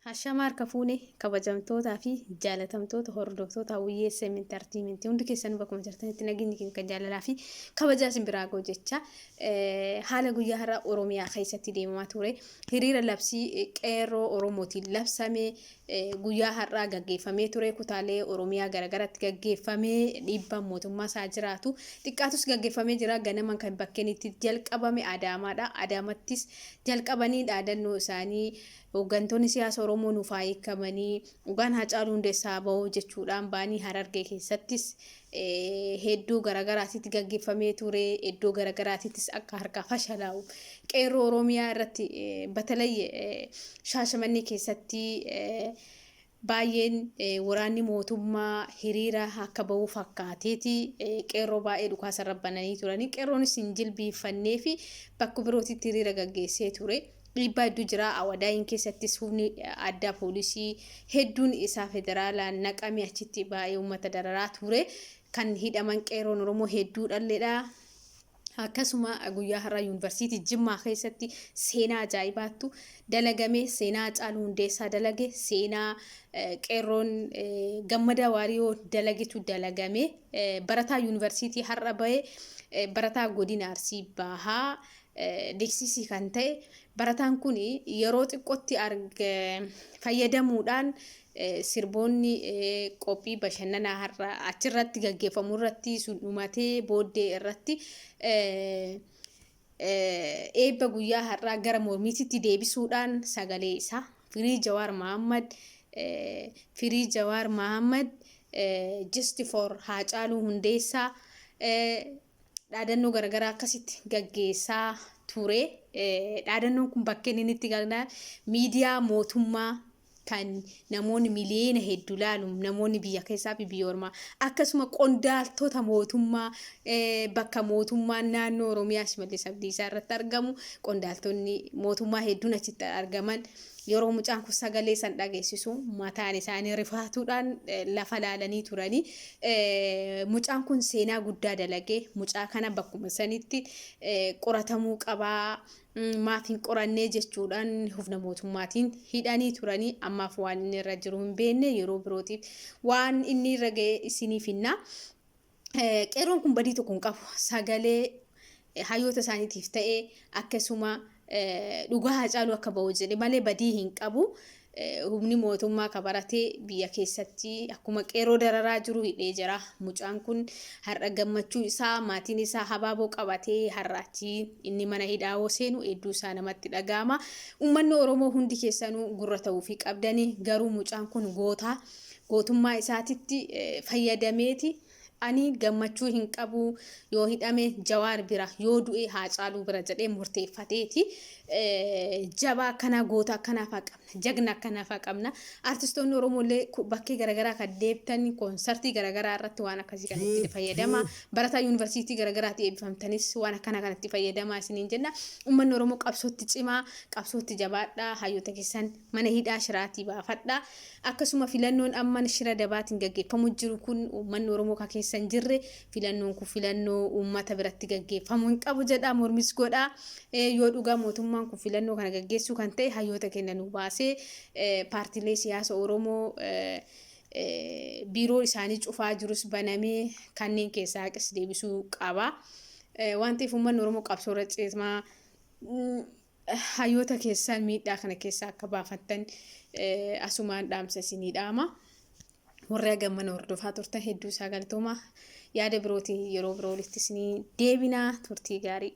Hashama harka fuune kabajamtootaa fi jaalatamtoota hordoftoota hawwiyyee entertainment hundi keessan bakkuma jirtanitti nageenyi keenya kan jaalalaa fi kabajaa simbiraa goo jecha haala guyyaa har'a Oromiyaa keessatti deemamaa ture hiriira labsii qeerroo Oromootiin labsame guyyaa har'aa gaggeeffamee ture kutaalee Oromiyaa garagaraatti gaggeeffamee dhiibbaan mootummaa isaa jiraatu xiqqaatus gaggeeffamee jira ganaman kan bakkeen itti jalqabame Adaamaadha Adaamattis jalqabanii dhaadannoo isaanii hooggantoonni siyaasa Oromoo nuuf hiikamanii dhugaan Haacaaluu Hundeessaa bahoo jechuudhaan baanii Harargee keessattis hedduu garagaraatitti gaggeeffamee ture iddoo garagaraatittis akka harka fashalaa'u qeerroo Oromiyaa irratti batalee Shaashamannii keessatti baay'een waraanni mootummaa hiriira akka bahuu fakkaateeti qeerroo baay'ee dhukaasa rabbananii turanii qeerroonis hin jilbiifannee fi bakka birootitti hiriira gaggeessee ture. Dhiibbaa hedduu jira Awadaayin keessattis humni addaa poolisii hedduun isaa federaalaan naqamee achitti baay'ee uummata dararaa ture kan hidhaman qeerroon Oromoo hedduu dhalleedha. Akkasuma guyyaa har'aa yuunivarsiitii Jimmaa keessatti seenaa ajaa'ibaatu dalagame seenaa Haacaaluu Hundeessaa dalage seenaa qeerroon Gammadaa Waariyoo dalagetu dalagame barataa yuunivarsiitii har'a bahee barataa godina Arsii Bahaa Deeksisii kan ta'e barataan kun yeroo xiqqootti fayyadamuudhaan sirboonni qophii bashannanaa har'a achirratti gaggeeffamu irratti dhumatee booddee irratti eebba guyyaa har'aa gara mormiititti deebisuudhaan sagalee isaa Firii Jawaar Mahammad just for Haacaaluu Hundeessaa dhaadannoo garagaraa akkasitti gaggeessaa ture dhaadannoon kun bakkeen inni itti galnaa miidiyaa mootummaa kan namoonni miliyoona hedduu ilaalu namoonni biyya keessaa fi biyya ormaa akkasuma qondaaltota mootummaa bakka mootummaan naannoo Oromiyaa Shimallis Abdiisaa irratti argamu qondaaltonni mootummaa hedduun achitti argaman yeroo mucaan kun sagalee san dhageessisu mataan isaanii rifaatuudhaan lafa laalanii turanii mucaan kun seenaa guddaa dalagee mucaa kana bakkuma sanitti qoratamuu qabaa maatiin qorannee jechuudhaan hufna mootummaatiin hidhanii turanii ammaaf waan inni irra jiru hin beekne yeroo birootiif waan inni irra ga'e isiniif hinna qeerroon kun badii tokko hin qabu sagalee hayyoota isaaniitiif ta'ee akkasuma dhugaa Haacaaluu akka bahu jedhe malee badii hin qabu humni mootummaa kabaratee biyya keessatti akkuma qeerroo dararaa jiru hidhee jira mucaan kun har'a gammachuu isaa maatiin isaa habaaboo qabatee har'achi inni mana hidhaa seenu hedduu isaa namatti dhagahama uummanni Oromoo hundi keessanuu gurra ta'uu fi qabdanii garuu mucaan kun gootummaa isaatitti fayyadameeti ani gammachuu hin qabu yoo hidhame Jawaar bira yoo du'e Haacaaluu bira jedhee murteeffateeti jabaa kana goota kanaaf qabna jagna kanaaf qabna artistoonni Oromoolee bakkee garagaraa kan deebtan konsartii garagaraa irratti waan akkasii kanatti fayyadama barataa yuunivarsiitii garagaraatti eebbifamtanis waan akkana kanatti fayyadama isiniin jenna uummanni Oromoo qabsootti cimaa qabsootti jabaadha hayyoota keessan mana hidhaa shiraatii baafadha akkasuma filannoon amman shira dabaatiin gaggeeffamu jiru kun uummanni Oromoo ka keessan jirre filannoon kun filannoo uummata biratti gaggeeffamu hin qabu jedha mormis godha yoo dhugaa mootummaan kun filannoo kana gaggeessuu kan ta'e hayyoota kenna nu baasee paartiilee siyaasa Oromoo biiroo isaanii cufaa jirus banamee kanneen keessaa haqis deebisuu qaba waan ta'eef uummanni Oromoo qabsoorra cimaa hayyoota keessan miidhaa kana keessaa akka baafattan asumaan dhaamsa isinii dhaama warra gammana hordofaa turtan hedduu isaa galatooma yaada birootiin yeroo biroo walitti isinii deebinaa turtii gaarii